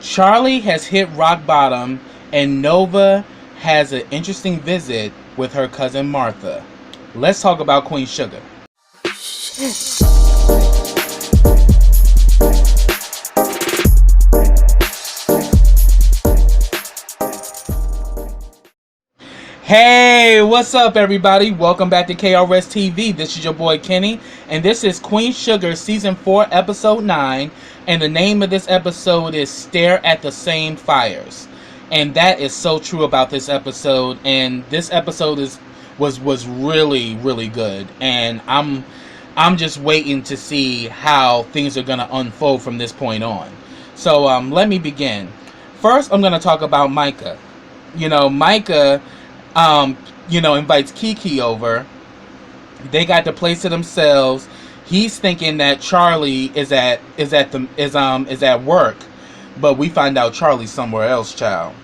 Charlie has hit rock bottom, and Nova has an interesting visit with her cousin Martha. Let's talk about Queen Sugar. Hey, what's up, everybody? Welcome back to KRS TV. This is your boy Kenny, and this is Queen Sugar Season 4, Episode 9, and the name of this episode is Stare at the Same Fires. And that is so true about this episode, and this episode was really, really good, and I'm just waiting to see how things are going to unfold from this point on. So, let me begin. First, I'm going to talk about Micah. Micah invites Kiki over. They got the place to themselves. He's thinking that Charlie is at work, but we find out Charlie's somewhere else, child.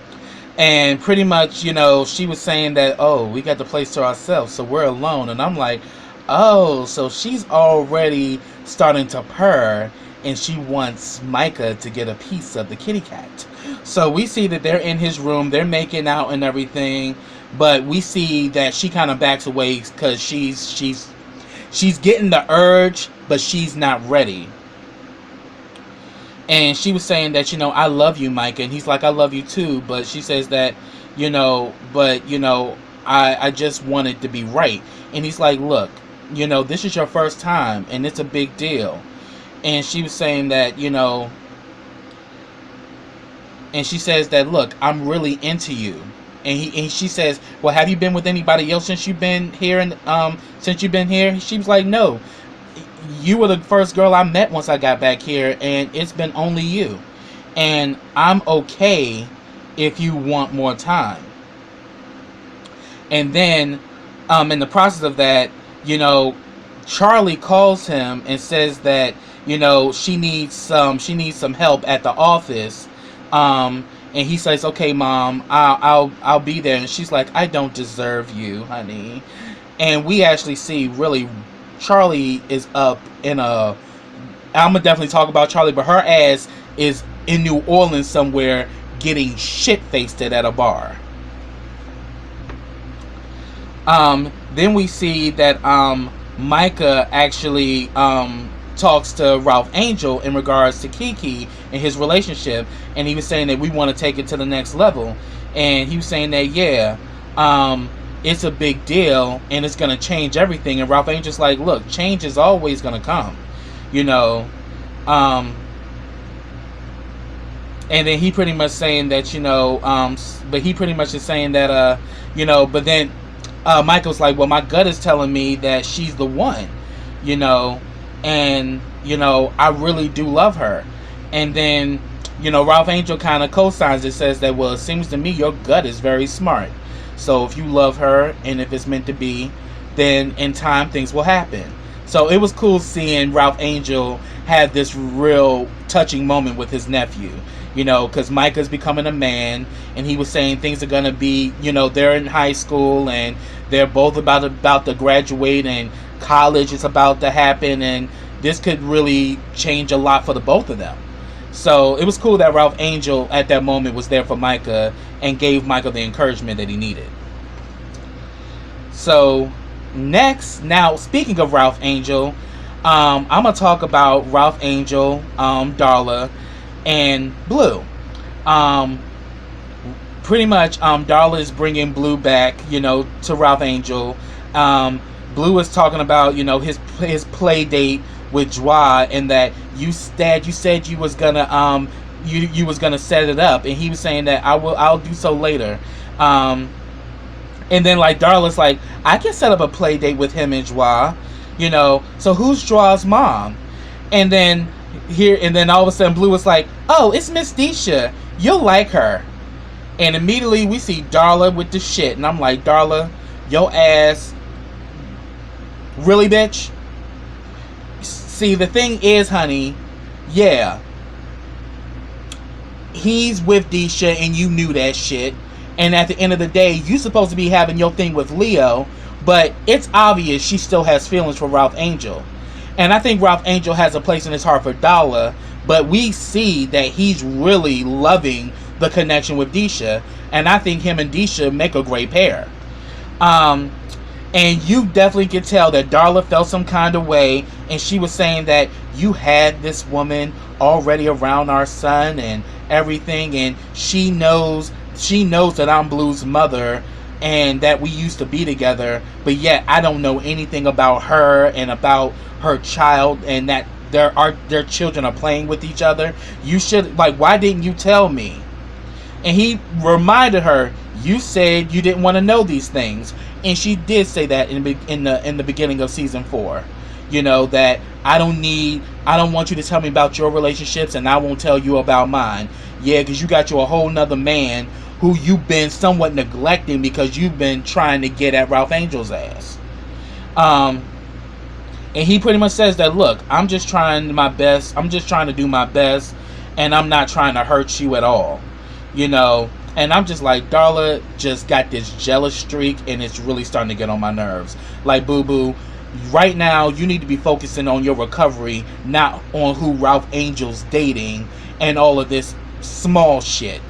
And pretty much, she was saying that, oh, we got the place to ourselves, so we're alone. And I'm like, oh, so she's already starting to purr, and she wants Micah to get a piece of the kitty cat. So we see that they're in his room, they're making out and everything. But we see that she kind of backs away because she's getting the urge, but she's not ready. And she was saying that, I love you, Micah. And he's like, I love you too. But she says that, I just want it to be right. And he's like, look, this is your first time and it's a big deal. And she was saying that, and she says that, look, I'm really into you. And she says, well, have you been with anybody else since you've been here? She was like, no, you were the first girl I met once I got back here, and it's been only you. And I'm okay if you want more time. And then, in the process of that, Charlie calls him and says that, she needs some help at the office. And he says, okay, Mom, I'll be there. And she's like, I don't deserve you, honey. And we actually see, really, Charlie is up in I'm going to definitely talk about Charlie, but her ass is in New Orleans somewhere getting shit-faced at a bar. Then we see that Micah actually talks to Ralph Angel in regards to Kiki and his relationship, and he was saying that we want to take it to the next level. And he was saying that it's a big deal and it's going to change everything. And Ralph Angel's like, look, change is always going to come, and then he pretty much saying that, but he pretty much is saying that but then Michael's like, well, my gut is telling me that she's the one, and I really do love her. And then Ralph Angel kind of co-signs it, says that, well, it seems to me your gut is very smart, so if you love her and if it's meant to be, then in time things will happen. So it was cool seeing Ralph Angel have this real touching moment with his nephew, because Micah's becoming a man, and he was saying things are gonna be, they're in high school and they're both about to graduate, and college is about to happen, and this could really change a lot for the both of them. So it was cool that Ralph Angel at that moment was there for Micah and gave Micah the encouragement that he needed. So next, now speaking of Ralph Angel, I'm gonna talk about Ralph Angel, Darla, and Blue. Pretty much, Darla is bringing Blue back, to Ralph Angel. Blue is talking about, his play date with Joie, and that you said you was gonna you was gonna set it up, and he was saying that I'll do so later. And then like Darla's like, I can set up a play date with him and Joie, so who's Joie's mom? And then all of a sudden Blue was like, oh, it's Miss Deisha, you'll like her. And immediately we see Darla with the shit, and I'm like, Darla, your ass, really, bitch? See, the thing is, honey, yeah, he's with Deisha and you knew that shit, and at the end of the day, you supposed to be having your thing with Leo, but it's obvious she still has feelings for Ralph Angel. And I think Ralph Angel has a place in his heart for Darla, but we see that he's really loving the connection with Disha, and I think him and Disha make a great pair. Um, and you definitely could tell that Darla felt some kind of way, and she was saying that you had this woman already around our son and everything, and she knows that I'm Blue's mother and that we used to be together, but yet I don't know anything about her and about her child, and that their children are playing with each other. You should, like, why didn't you tell me? And he reminded her, you said you didn't want to know these things. And she did say that in the beginning of season 4. You know, that I don't want you to tell me about your relationships, and I won't tell you about mine. Yeah, because you got you a whole nother man who you've been somewhat neglecting because you've been trying to get at Ralph Angel's ass. And he pretty much says that, look, I'm just trying my best. I'm just trying to do my best, and I'm not trying to hurt you at all. You know, and I'm just like, Darla just got this jealous streak, and it's really starting to get on my nerves. Like, boo-boo, right now you need to be focusing on your recovery, not on who Ralph Angel's dating and all of this small shit.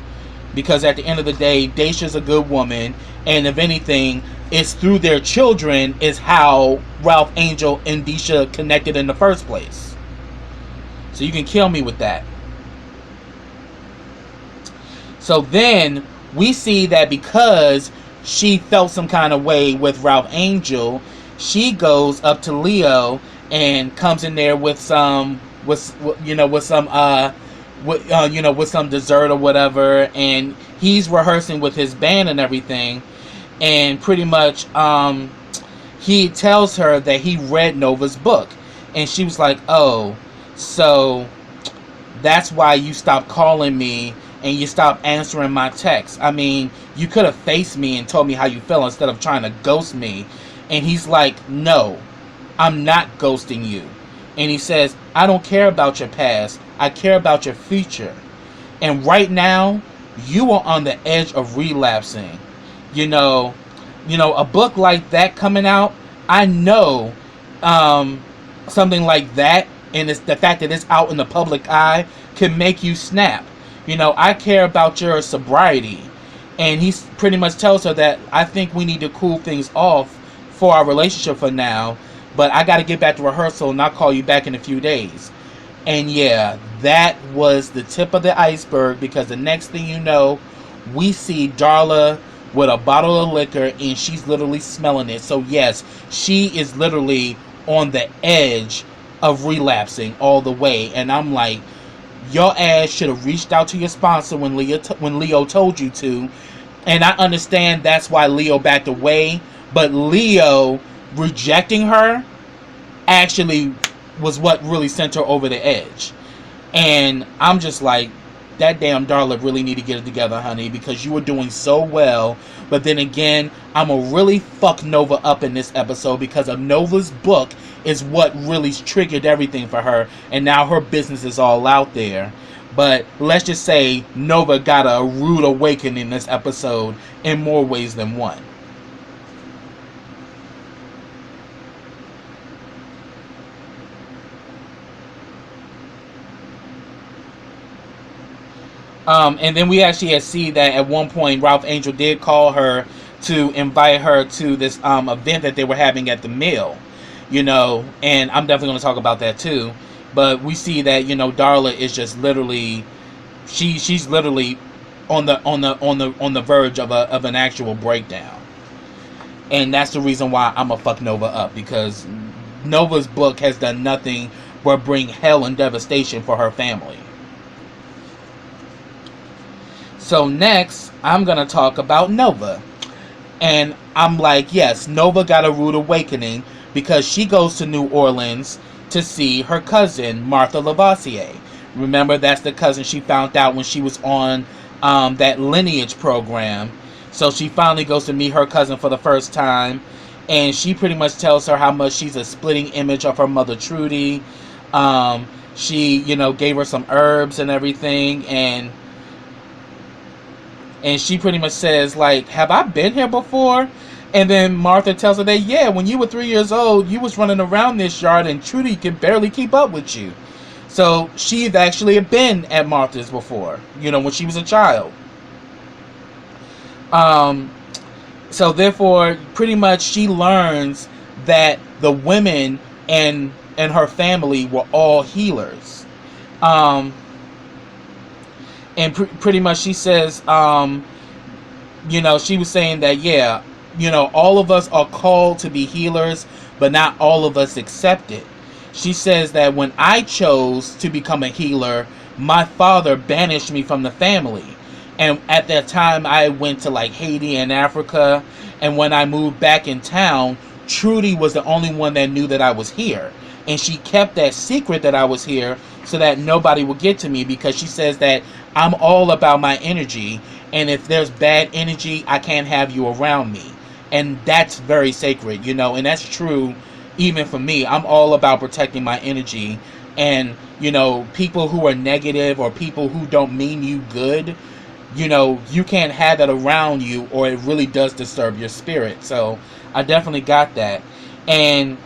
Because at the end of the day, Dacia's a good woman, and if anything, it's through their children is how Ralph Angel and Disha connected in the first place. So you can kill me with that. So then we see that because she felt some kind of way with Ralph Angel, she goes up to Leo and comes in there with some dessert or whatever, and he's rehearsing with his band and everything, and pretty much he tells her that he read Nova's book, and she was like, oh, so that's why you stopped calling me and you stopped answering my texts. I mean, you could have faced me and told me how you feel instead of trying to ghost me. And he's like, no, I'm not ghosting you. And he says, I don't care about your past. I care about your future. And right now, you are on the edge of relapsing. You know, a book like that coming out, I know something like that, and it's the fact that it's out in the public eye, can make you snap. You know, I care about your sobriety. And he pretty much tells her that I think we need to cool things off for our relationship for now, but I got to get back to rehearsal, and I'll call you back in a few days. And yeah, that was the tip of the iceberg, because the next thing you know, we see Darla with a bottle of liquor, and she's literally smelling it. So yes, she is literally on the edge of relapsing all the way. And I'm like, your ass should have reached out to your sponsor when Leo told you to. And I understand that's why Leo backed away, but Leo rejecting her actually was what really sent her over the edge. And I'm just like, that damn Darla really need to get it together, honey, because you were doing so well. But then again, I'm going to really fuck Nova up in this episode, because of Nova's book is what really triggered everything for her, and now her business is all out there. But let's just say Nova got a rude awakening this episode in more ways than one. And then we actually see that at one point Ralph Angel did call her to invite her to this event that they were having at the mill, you know, and I'm definitely going to talk about that too. But we see that, you know, Darla is just literally, she's literally on the verge of an actual breakdown, and that's the reason why I'm gonna fuck Nova up, because Nova's book has done nothing but bring hell and devastation for her family. So next, I'm going to talk about Nova. And I'm like, yes, Nova got a rude awakening, because she goes to New Orleans to see her cousin, Martha Lavoisier. Remember, that's the cousin she found out when she was on that lineage program. So she finally goes to meet her cousin for the first time. And she pretty much tells her how much she's a splitting image of her mother, Trudy. She, you know, gave her some herbs and everything. And she pretty much says, like, have I been here before? And then Martha tells her that, yeah, when you were 3 years old, you was running around this yard and Trudy could barely keep up with you. So she'd actually been at Martha's before, when she was a child. So therefore, pretty much she learns that the women and her family were all healers. And pretty much she says, she was saying that, yeah, all of us are called to be healers, but not all of us accept it. She says that when I chose to become a healer, my father banished me from the family. And at that time, I went to like Haiti and Africa. And when I moved back in town, Trudy was the only one that knew that I was here. And she kept that secret that I was here so that nobody would get to me, because she says that I'm all about my energy. And if there's bad energy, I can't have you around me. And that's very sacred, and that's true even for me. I'm all about protecting my energy. And, people who are negative or people who don't mean you good, you can't have that around you, or it really does disturb your spirit. So I definitely got that. And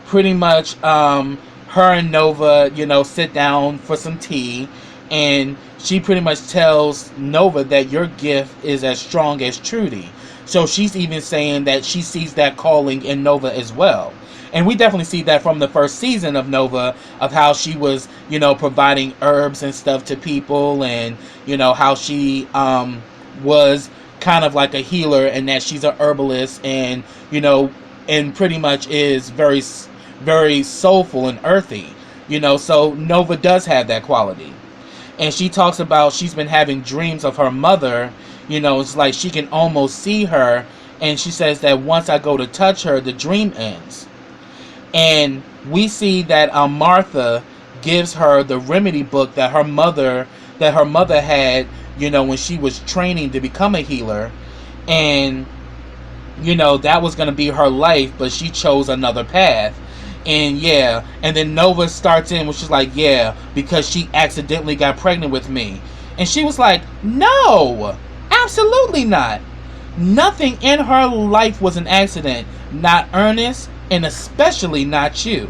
pretty much her and Nova, sit down for some tea. And she pretty much tells Nova that your gift is as strong as Trudy. So she's even saying that she sees that calling in Nova as well. And we definitely see that from the first season of Nova, of how she was, providing herbs and stuff to people, and, how she was kind of like a healer, and that she's a herbalist, and, and pretty much is very, very soulful and earthy, so Nova does have that quality. And she talks about she's been having dreams of her mother, it's like she can almost see her, and she says that once I go to touch her, the dream ends. And we see that Martha gives her the remedy book that her mother had, when she was training to become a healer. And, that was going to be her life, but she chose another path. And yeah, and then Nova starts in, which is like, yeah, because she accidentally got pregnant with me. And she was like, no, absolutely not. Nothing in her life was an accident. Not Ernest, and especially not you.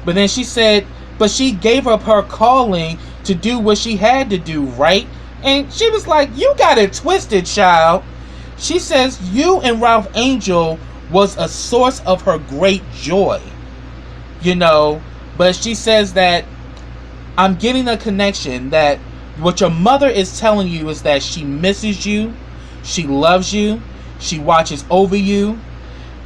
But then she said, but she gave up her calling to do what she had to do, right? And she was like, you got it twisted, child. She says you and Ralph Angel was a source of her great joy. But she says that I'm getting a connection that what your mother is telling you is that she misses you, she loves you, she watches over you,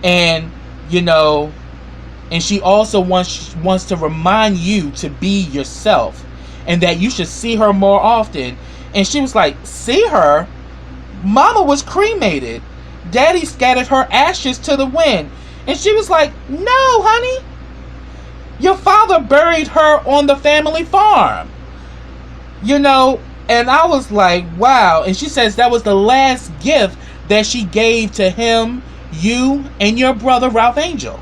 and and she also wants to remind you to be yourself, and that you should see her more often. And she was like, see her? Mama was cremated. Daddy scattered her ashes to the wind. And she was like, no, honey. Your father buried her on the family farm. And I was like, wow. And she says that was the last gift that she gave to him, you, and your brother Ralph Angel.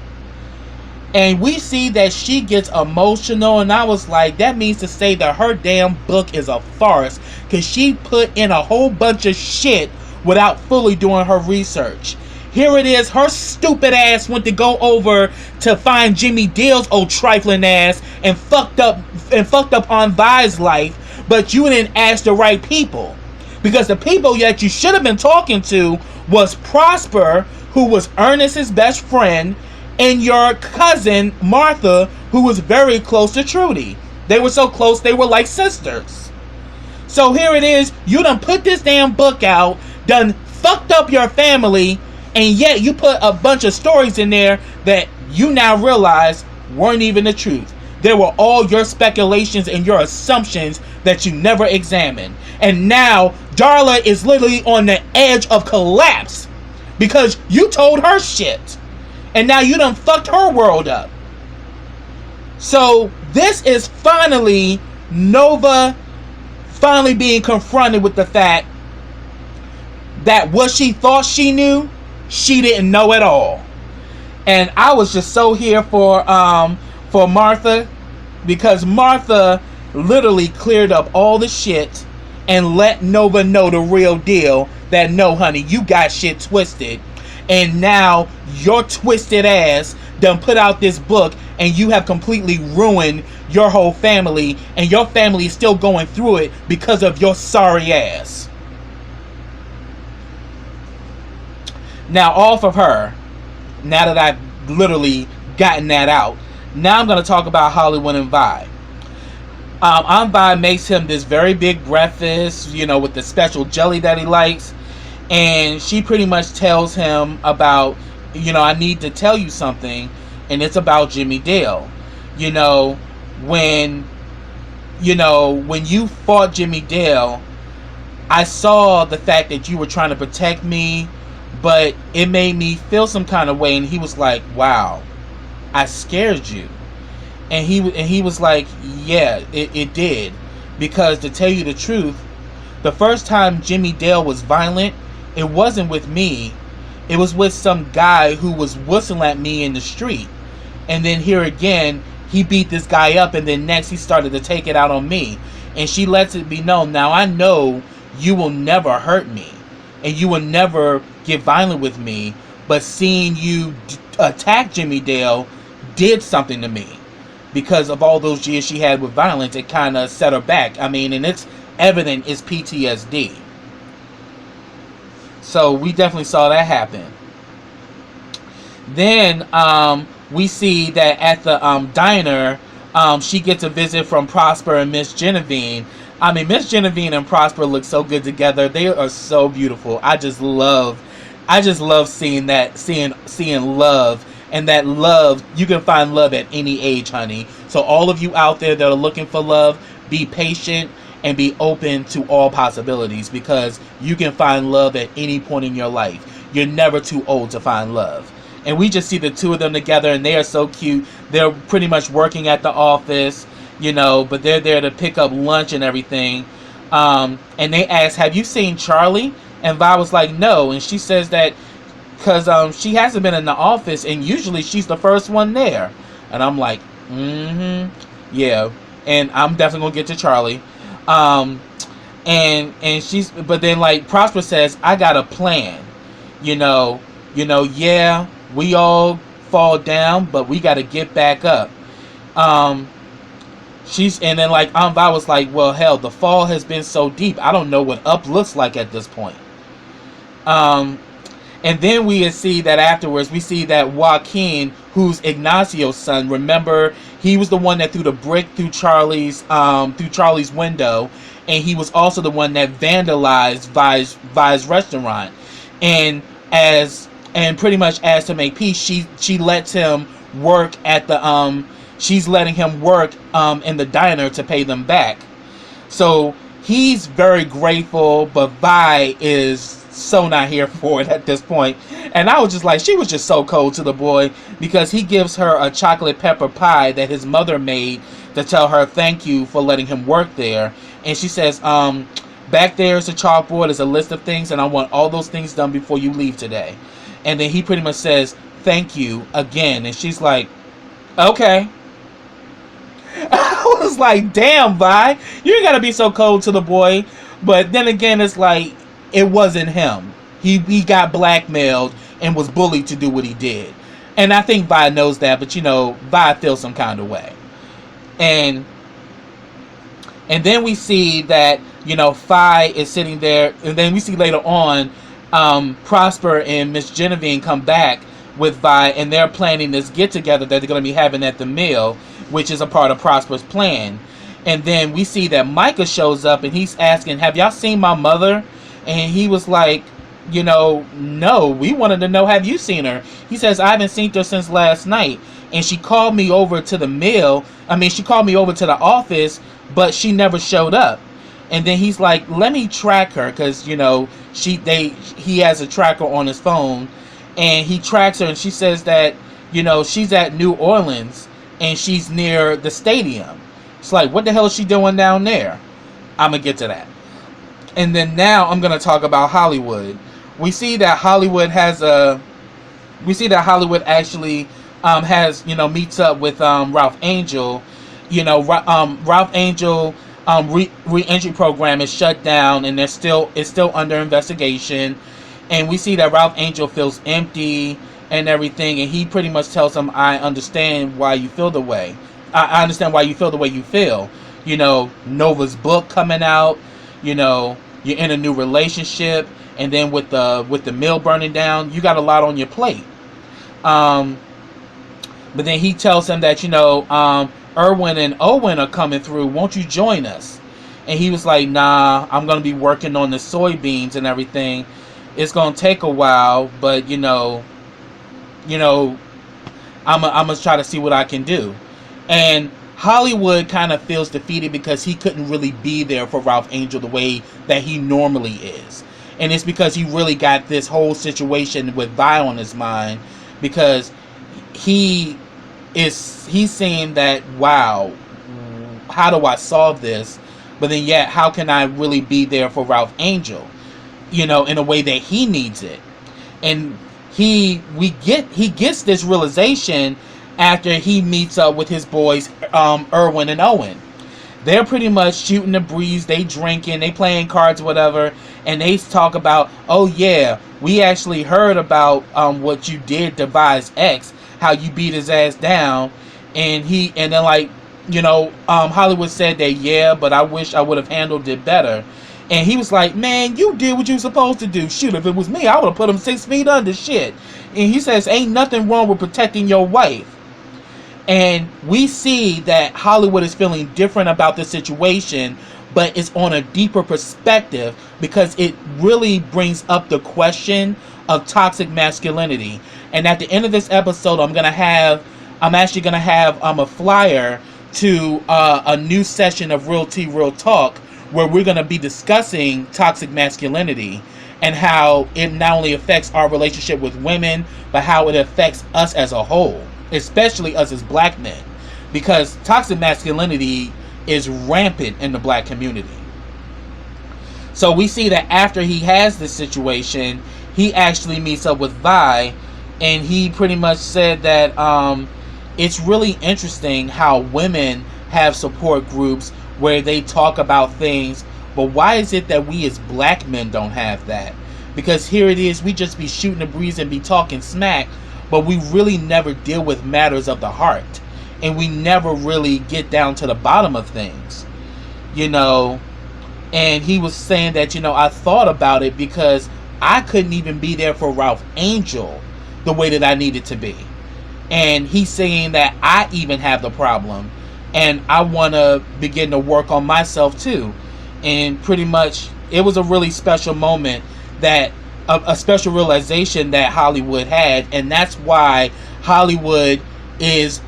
And we see that she gets emotional, and I was like, that means to say that her damn book is a farce, because she put in a whole bunch of shit without fully doing her research. Here it is, her stupid ass went to go over to find Jimmy Dale's old trifling ass and fucked up on Vi's life, but you didn't ask the right people. Because the people that you should have been talking to was Prosper, who was Ernest's best friend, and your cousin Martha, who was very close to Trudy. They were so close, they were like sisters. So here it is, you done put this damn book out, done fucked up your family, and yet you put a bunch of stories in there that you now realize weren't even the truth. They were all your speculations and your assumptions that you never examined. And now Darla is literally on the edge of collapse because you told her shit. And now you done fucked her world up. So this is finally Nova finally being confronted with the fact that what she thought she knew, she didn't know at all. And I was just so here for Martha, because Martha literally cleared up all the shit and let Nova know the real deal, that no, honey, you got shit twisted. And now your twisted ass done put out this book and you have completely ruined your whole family, and your family is still going through it because of your sorry ass. Now, off of her, now that I've literally gotten that out, now I'm going to talk about Hollywood and Vi. Aunt Vi makes him this very big breakfast, with the special jelly that he likes. And she pretty much tells him about, I need to tell you something. And it's about Jimmy Dale. When you fought Jimmy Dale, I saw the fact that you were trying to protect me, but it made me feel some kind of way. And he was like, wow, I scared you. And he was like, yeah, it did. Because to tell you the truth, the first time Jimmy Dale was violent, it wasn't with me. It was with some guy who was whistling at me in the street. And then here again, he beat this guy up, and then next he started to take it out on me. And she lets it be known, now I know you will never hurt me, and you will never get violent with me, but seeing you attack Jimmy Dale did something to me. Because of all those years she had with violence, it kind of set her back. I mean, and it's evident it's PTSD. So we definitely saw that happen. Then we see that at the diner, she gets a visit from Prosper and Miss Genevieve. I mean, Miss Genevieve and Prosper look so good together. They are so beautiful. I just love seeing that, seeing love. And that love, you can find love at any age, honey. So all of you out there that are looking for love, be patient and be open to all possibilities, because you can find love at any point in your life. You're never too old to find love. And we just see the two of them together, and they are so cute. They're pretty much working at the office, but they're there to pick up lunch and everything. And they ask, have you seen Charlie? And Vi was like, no. And she says that because she hasn't been in the office, and usually she's the first one there. And I'm like, yeah. And I'm definitely gonna get to Charlie. And she's, but then like Prosper says, I got a plan. Yeah, we all fall down, but we got to get back up. And then like Aunt Vi was like, well, hell, the fall has been so deep, I don't know what up looks like at this point. And then we see that afterwards, we see that Joaquin, who's Ignacio's son, remember, he was the one that threw the brick through Charlie's window, and he was also the one that vandalized Vi's restaurant. And pretty much as to make peace, she lets him work at the she's letting him work in the diner to pay them back. So he's very grateful, but Vi is so not here for it at this point. And I was just like, she was just so cold to the boy, because he gives her a chocolate pepper pie that his mother made to tell her thank you for letting him work there. And she says, back there is a chalkboard, there's a list of things, and I want all those things done before you leave today. And then he pretty much says thank you again, and she's like, okay. I was like, damn, Vi, you ain't gotta be so cold to the boy. But then again, it's like, it wasn't him. He got blackmailed and was bullied to do what he did. And I think Vi knows that, but Vi feels some kind of way. And then we see that, Vi is sitting there, and then we see later on, Prosper and Miss Genevieve come back with Vi, and they're planning this get-together that they're going to be having at the mill, which is a part of Prosper's plan. And then we see that Micah shows up, and he's asking, have y'all seen my mother? And he was like, no, we wanted to know, have you seen her? He says, I haven't seen her since last night. And she called me over to the mill. She called me over to the office, but she never showed up. And then he's like, let me track her, because, he has a tracker on his phone. And he tracks her, and she says that, she's at New Orleans, and she's near the stadium. It's like, what the hell is she doing down there? I'm going to get to that. And then now I'm going to talk about Hollywood. We see that Hollywood actually has, meets up with Ralph Angel. Ralph Angel re-entry program is shut down, and it's still under investigation. And we see that Ralph Angel feels empty, and everything, and he pretty much tells him, I understand why you feel the way. I understand why you feel the way you feel. You know, Nova's book coming out, you know, you're in a new relationship, and then with the mill burning down, you got a lot on your plate. But then he tells him that, you know, Erwin and Owen are coming through. Won't you join us? And he was like, nah, I'm going to be working on the soybeans and everything. It's going to take a while, but, you know, I'm going to try to see what I can do. And Hollywood kind of feels defeated because he couldn't really be there for Ralph Angel the way that he normally is. And it's because he really got this whole situation with Vi on his mind, because he's saying that, wow, how do I solve this? But then yet, how can I really be there for Ralph Angel, you know, in a way that he needs it? And he gets this realization after he meets up with his boys, Erwin and Owen. They're pretty much shooting the breeze, they drinking, they playing cards, whatever, and they talk about, oh yeah, we actually heard about what you did to Vi's ex, how you beat his ass down, and then like, you know, Hollywood said that, yeah, but I wish I would have handled it better. And he was like, man, you did what you were supposed to do. Shoot, if it was me, I would have put him 6 feet under. Shit. And he says, ain't nothing wrong with protecting your wife. And we see that Hollywood is feeling different about the situation, but it's on a deeper perspective, because it really brings up the question of toxic masculinity. And at the end of this episode, I'm actually gonna have a flyer to a new session of Real Tea Real Talk, where we're gonna be discussing toxic masculinity and how it not only affects our relationship with women, but how it affects us as a whole, especially us as black men, because toxic masculinity is rampant in the black community. So we see that after he has this situation, he actually meets up with Vi, and he pretty much said that it's really interesting how women have support groups where they talk about things, but why is it that we as black men don't have that? Because here it is, we just be shooting the breeze and be talking smack, but we really never deal with matters of the heart, and we never really get down to the bottom of things, you know. And he was saying that, you know, I thought about it because I couldn't even be there for Ralph Angel the way that I needed to be. And he's saying that I even have the problem, and I want to begin to work on myself too. And pretty much it was a really special moment, that a special realization that Hollywood had, and that's why Hollywood is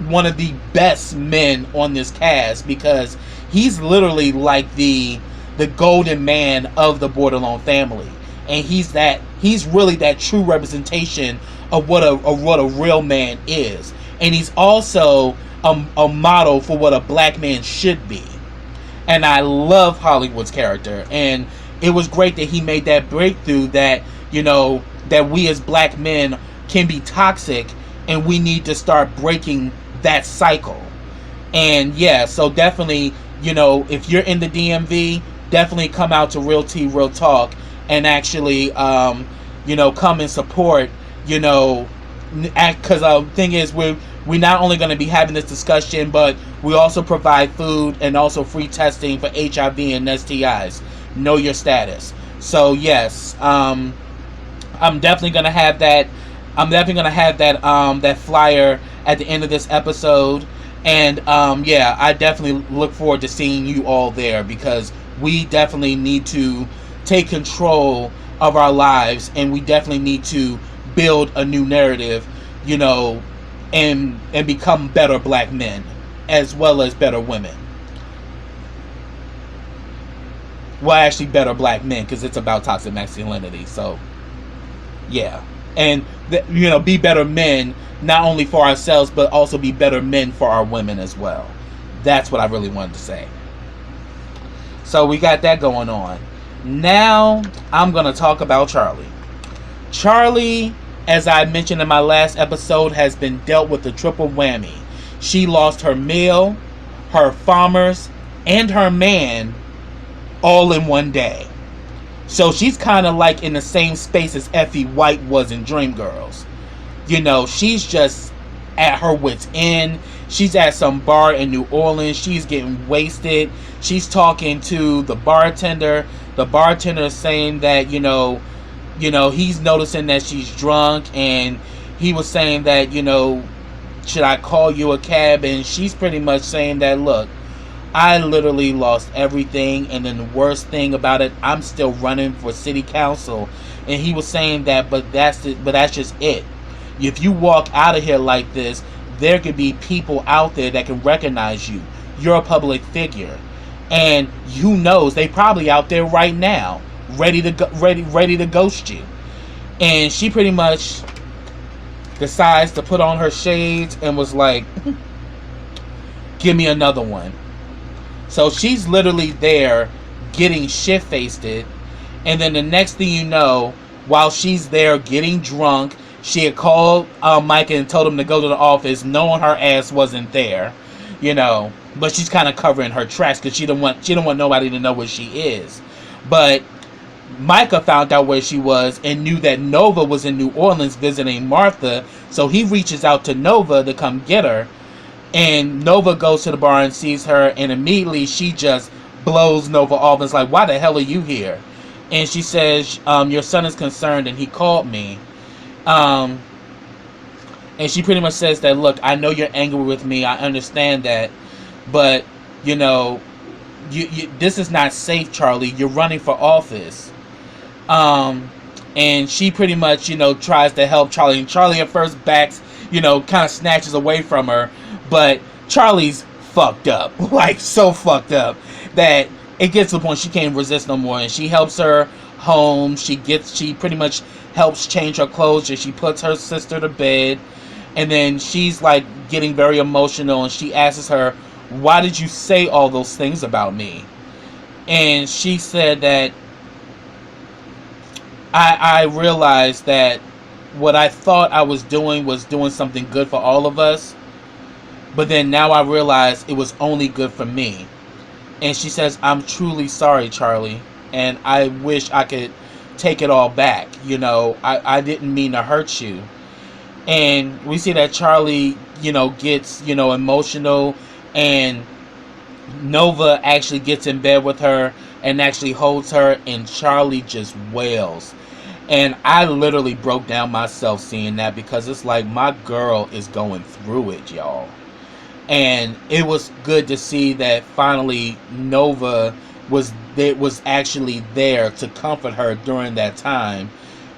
one of the best men on this cast, because he's literally like the golden man of the Bordelon family, and he's really that true representation of what a real man is, and he's also a model for what a black man should be. And I love Hollywood's character, and it was great that he made that breakthrough that, you know, that we as black men can be toxic, and we need to start breaking that cycle. And yeah, so definitely, you know, if you're in the DMV, definitely come out to Real Tea Real Talk and actually, you know, come and support, you know, because the thing is, we're not only going to be having this discussion, but we also provide food and also free testing for HIV and STIs. Know your status. So yes, I'm definitely going to have that. I'm definitely going to have that flyer at the end of this episode. And yeah, I definitely look forward to seeing you all there, because we definitely need to take control of our lives, and we definitely need to build a new narrative, you know, and become better black men as well as better women. Well, actually better black men, because it's about toxic masculinity. So yeah, and you know, be better men, not only for ourselves, but also be better men for our women as well. That's what I really wanted to say. So we got that going on. Now I'm going to talk about Charlie. Charlie, as I mentioned in my last episode, has been dealt with a triple whammy. She lost her mill, her farmers, and her man all in one day. So she's kind of like in the same space as Effie White was in Dreamgirls. she's just at her wit's end. She's at some bar in New Orleans. She's getting wasted. She's talking to the bartender. The bartender is saying that, he's noticing that she's drunk, and he was saying that, should I call you a cab? And she's pretty much saying that, look, I literally lost everything, and then the worst thing about it, I'm still running for city council. And he was saying that, but that's just it. If you walk out of here like this, there could be people out there that can recognize you. You're a public figure, and who knows? They probably out there right now, ready to ghost you. And she pretty much decides to put on her shades and was like, "Give me another one." So she's literally there getting shit-faced. And then the next thing you know, while she's there getting drunk, she had called Mike and told him to go to the office, knowing her ass wasn't there, But she's kind of covering her tracks because she don't want nobody to know where she is. But Micah found out where she was and knew that Nova was in New Orleans visiting Martha. So he reaches out to Nova to come get her. And Nova goes to the bar and sees her, and immediately she just blows Nova off and is like, "Why the hell are you here?" And she says, "Your son is concerned and he called me." And she pretty much says that, "Look, I know you're angry with me. I understand that. But, this is not safe, Charlie. You're running for office." And she pretty much, tries to help Charlie. And Charlie at first backs, kind of snatches away from her. But Charlie's fucked up, like so fucked up that it gets to the point she can't resist no more. And she helps her home. She pretty much helps change her clothes, and she puts her sister to bed. And then she's like getting very emotional, and she asks her, "Why did you say all those things about me?" And she said that, I realized that what I thought I was doing something good for all of us. But then now I realize it was only good for me. And she says, "I'm truly sorry, Charlie. And I wish I could take it all back. I didn't mean to hurt you." And we see that Charlie, gets, emotional. And Nova actually gets in bed with her and actually holds her. And Charlie just wails. And I literally broke down myself seeing that, because it's like my girl is going through it, y'all. And it was good to see that finally Nova was actually there to comfort her during that time,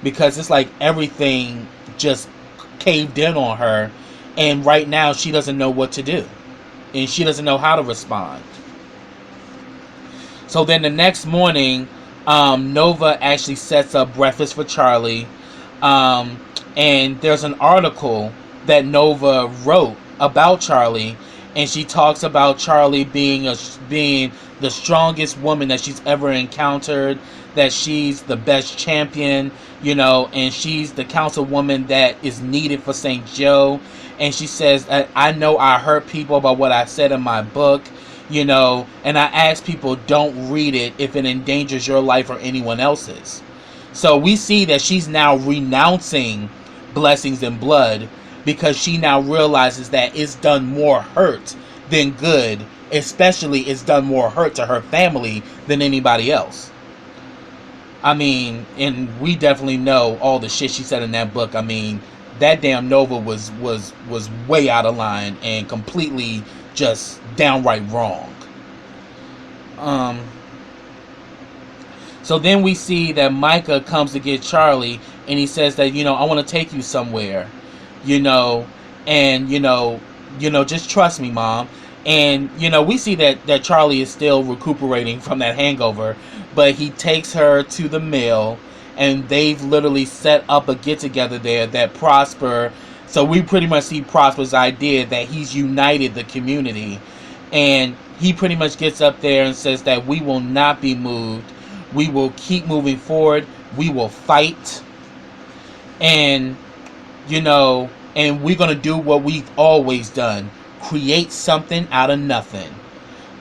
because it's like everything just caved in on her, and right now she doesn't know what to do, and she doesn't know how to respond. So then the next morning, Nova actually sets up breakfast for Charlie, and there's an article that Nova wrote about Charlie, and she talks about Charlie being the strongest woman that she's ever encountered, that she's the best champion, and she's the councilwoman that is needed for St. Joe. And she says, "I know I hurt people by what I said in my book, and I ask people, don't read it if it endangers your life or anyone else's." So we see that she's now renouncing Blessings and Blood, because she now realizes that it's done more hurt than good. Especially it's done more hurt to her family than anybody else. I mean, and we definitely know all the shit she said in that book. I mean, that damn Nova was way out of line and completely just downright wrong. So then we see that Micah comes to get Charlie, and he says that, I want to take you somewhere, and just trust me, Mom. And we see that Charlie is still recuperating from that hangover, but he takes her to the mill, and they've literally set up a get together there that Prosper. So we pretty much see Prosper's idea that he's united the community, and he pretty much gets up there and says that we will not be moved. We will keep moving forward. We will fight. And, and we're going to do what we've always done. Create something out of nothing.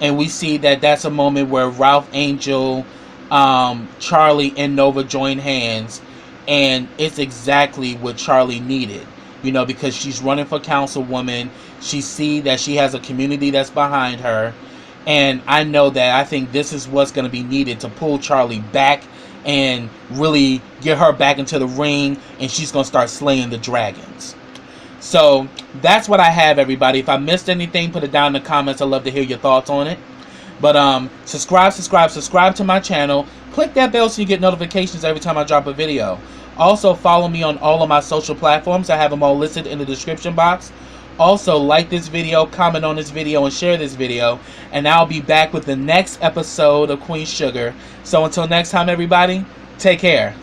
And we see that that's a moment where Ralph Angel, Charlie, and Nova join hands. And it's exactly what Charlie needed. you know, because she's running for councilwoman. She see that she has a community that's behind her, and I know that I think this is what's going to be needed to pull Charlie back and really get her back into the ring, and she's going to start slaying the dragons. So that's what I have, everybody. If I missed anything, put it down in the comments. I'd love to hear your thoughts on it. But subscribe to my channel. Click that bell so you get notifications every time I drop a video. Also, follow me on all of my social platforms. I have them all listed in the description box. Also, like this video, comment on this video, and share this video. And I'll be back with the next episode of Queen Sugar. So until next time, everybody, take care.